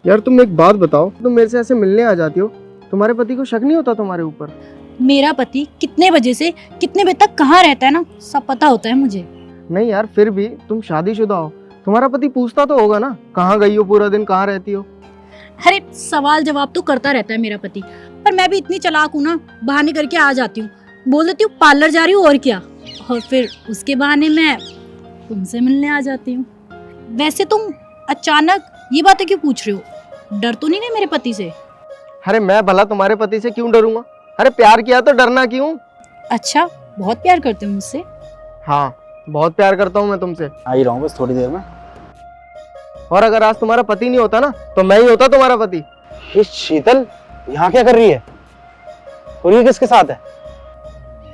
यार तुम एक बात बताओ, तुम मेरे से ऐसे मिलने आ जाती हो, तुम्हारे पति को शक नहीं होता तुम्हारे ऊपर? मेरा पति कितने बजे से कितने बजे तक कहाँ रहता है ना, सब पता होता है मुझे। नहीं यार, फिर भी तुम शादीशुदा हो, तुम्हारा पति पूछता तो होगा ना, कहाँ गई हो पूरा दिन, कहाँ रहती हो? अरे सवाल जवाब तो करता रहता है मेरा पति, पर मैं भी इतनी चालाक हूँ ना, बहाने करके आ जाती हूँ, बोल देती हूँ पार्लर जा रही हूँ और क्या, और फिर उसके बहाने मैं तुमसे मिलने आ जाती हूँ। वैसे तुम अचानक ये बातें क्यों पूछ रहे हो? डर तो नहीं है मेरे पति से? अरे मैं भला तुम्हारे पति से क्यों डरूंगा? अरे प्यार किया तो डरना क्यों? अच्छा, बहुत प्यार करते हो मुझसे? हाँ, बहुत प्यार करता हूँ मैं तुमसे। आ ही रहा हूँ बस थोड़ी देर में। और अगर आज तुम्हारा पति नहीं होता ना, तो मैं ही होता तुम्हारा पति। ये शीतल यहाँ क्या कर रही है और ये किसके साथ है?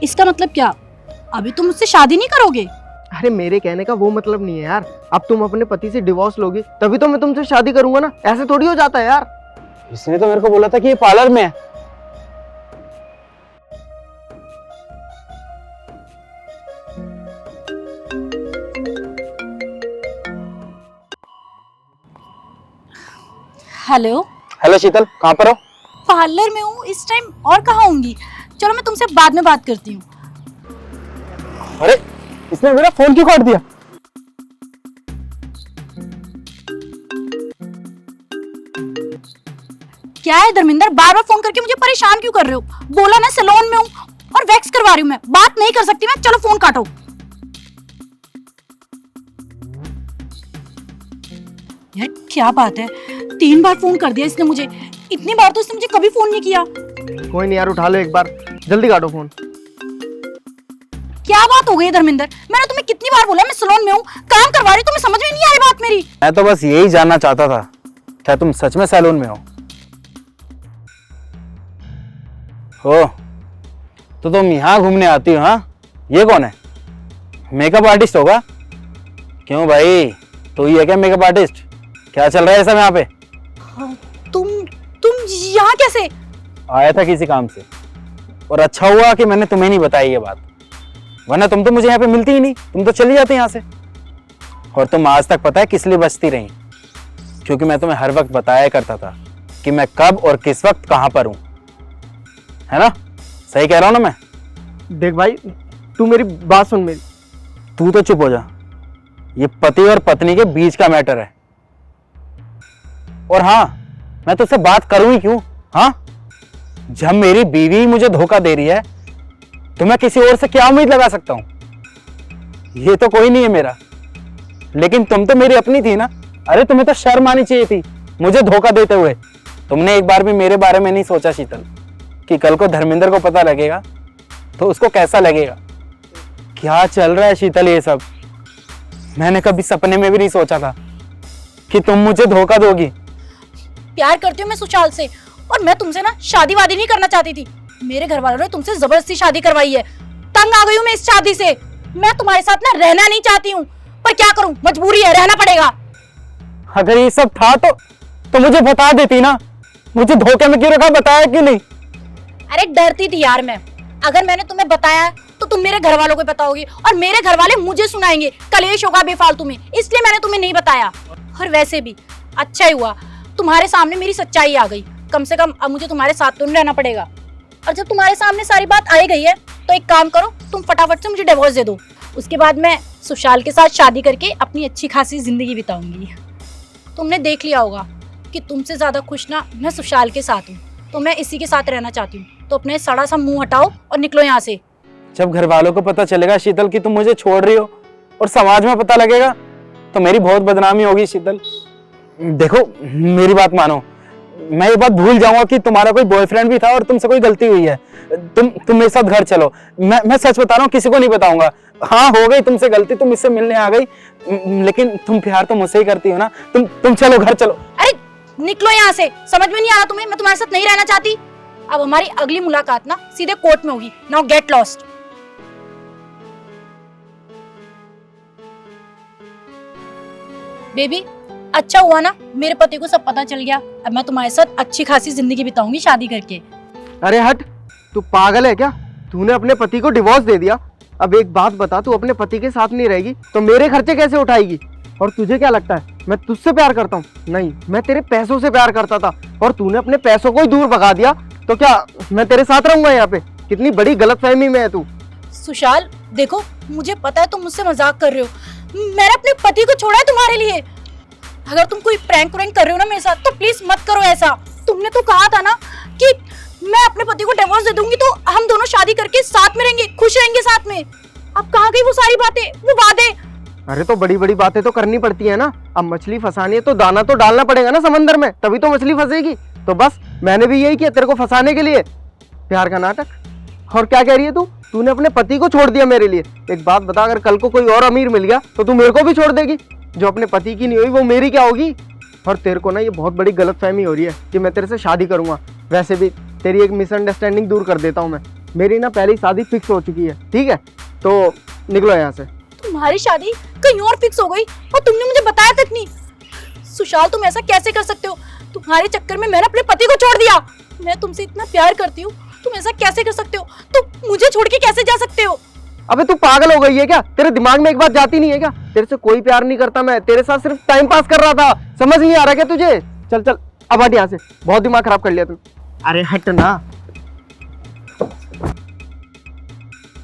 इसका मतलब क्या, अभी तुम मुझसे शादी नहीं करोगे? अरे मेरे कहने का वो मतलब नहीं है यार, अब तुम अपने पति से डिवोर्स लोगे तभी तो मैं तुमसे शादी करूंगा ना, ऐसे थोड़ी हो जाता है यार। इसने तो मेरे को बोला था कि ये पार्लर में है। हेलो। हेलो शीतल, कहाँ पर हो? पार्लर में हूँ इस टाइम, और कहाँ होंगी? चलो मैं तुमसे बाद में बात करती हूँ। अरे इसने मेरा फोन क्यों काट दिया? क्या है धर्मेंद्र, बार बार फोन करके मुझे परेशान क्यों कर रहे हो? बोला ना सैलून में हूँ और वैक्स करवा रही हूँ, मैं बात नहीं कर सकती मैं, चलो फोन काटो। यार क्या बात है, 3 बार फोन कर दिया इसने मुझे, इतनी बार तो इसने मुझे कभी फोन नहीं किया। कोई नहीं यार, उठा लो एक बार, जल्दी काटो फोन। क्या बात हो गई धर्मेंद्र, मैंने तुम्हें कितनी बार बोला मैं सैलून में हूँ, काम करवा रही हूँ, तुम्हें समझ में नहीं आ रही बात मेरी? मैं तो बस यही जानना चाहता था, क्या तुम सच में सैलून में हो? तो तुम यहाँ घूमने आती हो? हाँ, ये कौन है? मेकअप आर्टिस्ट होगा? क्यों भाई, तो ही है क्या मेकअप आर्टिस्ट? क्या चल रहा है सब यहाँ पे? तुम यहाँ कैसे? आया था किसी काम से, और अच्छा हुआ कि मैंने तुम्हें नहीं बताई ये बात, वरना तुम तो मुझे यहाँ पे मिलती ही नहीं, तुम तो चली जाती यहाँ से। और तुम आज तक पता है किस लिए बचती रही? क्योंकि मैं तुम्हें हर वक्त बताया करता था कि मैं कब और किस वक्त कहाँ पर हूँ, है ना? सही कह रहा हूँ ना मैं? देख भाई, तू मेरी बात सुन मेरी। तू तो चुप हो जा, ये पति और पत्नी के बीच का मैटर है। और हाँ, मैं तुझसे बात करूं ही क्यों? हाँ, जब मेरी बीवी ही मुझे धोखा दे रही है तो मैं किसी और से क्या उम्मीद लगा सकता हूं? ये तो कोई नहीं है मेरा, लेकिन तुम तो मेरी अपनी थी ना। अरे तुम्हें तो शर्म आनी चाहिए थी मुझे धोखा देते हुए। तुमने एक बार भी मेरे बारे में नहीं सोचा शीतल, कि कल को धर्मेंद्र को पता लगेगा तो उसको कैसा लगेगा? क्या चल रहा है शीतल ये सब? मैंने कभी सपने में भी नहीं सोचा था कि तुम मुझे धोखा दोगी। प्यार करती हूँ मैं सुशाल से, और मैं तुमसे ना शादी वादी नहीं करना चाहती थी, मेरे घर वालों ने तुमसे जबरदस्ती शादी करवाई है। तंग आ गई हूँ मैं इस शादी से, मैं तुम्हारे साथ ना रहना नहीं चाहती हूँ, पर क्या करूँ, मजबूरी है, रहना पड़ेगा। अगर ये सब था तो मुझे बता देती ना, मुझे धोखे में क्यों रखा, बताया क्यों नहीं? अरे डरती थी यार मैं, अगर मैंने तुम्हें बताया तो तुम मेरे घर वालों को बताओगी और मेरे घर वाले मुझे सुनाएंगे, कलेश होगा बेफालतू में, इसलिए मैंने तुम्हें नहीं बताया। और वैसे भी अच्छा ही हुआ तुम्हारे सामने मेरी सच्चाई आ गई, कम से कम अब मुझे तुम्हारे साथ तो नहीं रहना पड़ेगा। और जब तुम्हारे सामने सारी बात आ गई है तो एक काम करो, तुम फटाफट से मुझे डिवोर्स दे दो, उसके बाद मैं सुशाल के साथ शादी करके अपनी अच्छी खासी जिंदगी बिताऊंगी। तुमने देख लिया होगा कि तुमसे ज्यादा खुश ना मैं सुशाल के साथ हूँ, तो मैं इसी के साथ रहना चाहती हूँ, तो अपने सड़ा सा मुंह हटाओ और निकलो यहाँ से। जब घर वालों को पता चलेगा शीतल कि तुम मुझे छोड़ रही हो, और समाज में पता लगेगा, तो मेरी बहुत बदनामी होगी शीतल। देखो मेरी बात मानो, मैं ये बात भूल जाऊंगा कि तुम्हारा कोई बॉयफ्रेंड भी था और तुमसे कोई गलती हुई है। तुम मेरे साथ घर चलो, मैं सच बता रहा हूँ, किसी को नहीं बताऊंगा। हाँ हो गई तुमसे गलती, तुम इससे मिलने आ गई, लेकिन तुम प्यार तो मुझसे ही करती हो ना। तुम चलो घर चलो। अरे निकलो यहाँ से, समझ में नहीं आ रहा तुम्हें, मैं तुम्हारे साथ नहीं रहना चाहती। अब हमारी अगली मुलाकात ना सीधे कोर्ट में होगी। Now get lost. बेबी अच्छा हुआ ना मेरे पति को सब पता चल गया, अब मैं तुम्हारे साथ अच्छी खासी जिंदगी बिताऊंगी शादी करके। अरे हट, तू पागल है क्या? तूने अपने पति को डिवोर्स दे दिया, अब एक बात बता, तू अपने पति के साथ नहीं रहेगी तो मेरे खर्चे कैसे उठाएगी? और तुझे क्या लगता है मैं तुझसे प्यार करता हूँ? नहीं, मैं तेरे पैसों से प्यार करता था और तूने अपने पैसों को ही दूर भगा दिया। तो क्या मैं तेरे साथ रहूंगा यहाँ पे? कितनी बड़ी गलतफहमी में है तू। सुशाल देखो, मुझे पता है तुम मुझसे मजाक कर रहे हो। मैंने अपने पति को छोड़ा है तुम्हारे लिए। अगर तुम कोई प्रैंक व्रैंक कर रहे हो ना मेरे साथ, तो प्लीज मत करो ऐसा। तुमने तो कहा था ना कि मैं अपने पति को डिवोर्स दे दूंगी तो हम दोनों शादी करके साथ में रहेंगे, खुश रहेंगे साथ में। अब कहाँ गई वो सारी बातें, वो वादे? अरे तो बड़ी बड़ी बातें तो करनी पड़ती है ना। अब मछली फंसानी है तो दाना तो डालना पड़ेगा ना समंदर में, तभी तो मछली फंसेगी। तो बस मैंने भी यही किया तेरे को फंसाने के लिए, प्यार का नाटक। और क्या कह रही है तू? तूने अपने पति को छोड़ दिया मेरे लिए। एक बात बता, अगर कल को कोई और अमीर मिल गया तो तू मेरे को भी छोड़ देगी? जो अपने पति की नहीं हुई वो मेरी क्या होगी? और तेरे को ना ये बहुत बड़ी गलतफहमी हो रही है कि मैं तेरे से शादी करूंगा। वैसे भी तेरी एक मिसअंडरस्टैंडिंग दूर कर देता हूँ मैं। मेरी ना पहली शादी फिक्स हो चुकी है, ठीक है? तो निकलो यहाँ से। तुम्हारी शादी कहीं और फिक्स हो गई और तुमने मुझे बताया तक नहीं। सुशाल तुम ऐसा कैसे कर सकते हो? तुम्हारे चक्कर में मैंने अपने पति को छोड़ दिया। मैं तुमसे इतना प्यार करती हूँ, तुम ऐसा कैसे कर सकते हो? तुम मुझे छोड़ के कैसे जा सकते हो? अबे तू पागल हो गई है क्या? तेरे दिमाग में एक बात जाती नहीं है क्या? तेरे से कोई प्यार नहीं करता मैं, तेरे साथ सिर्फ टाइम पास कर रहा था। समझ नहीं आ रहा क्या तुझे? चल चल अब हट यहाँ से, बहुत दिमाग खराब कर लिया तू। अरे हट ना।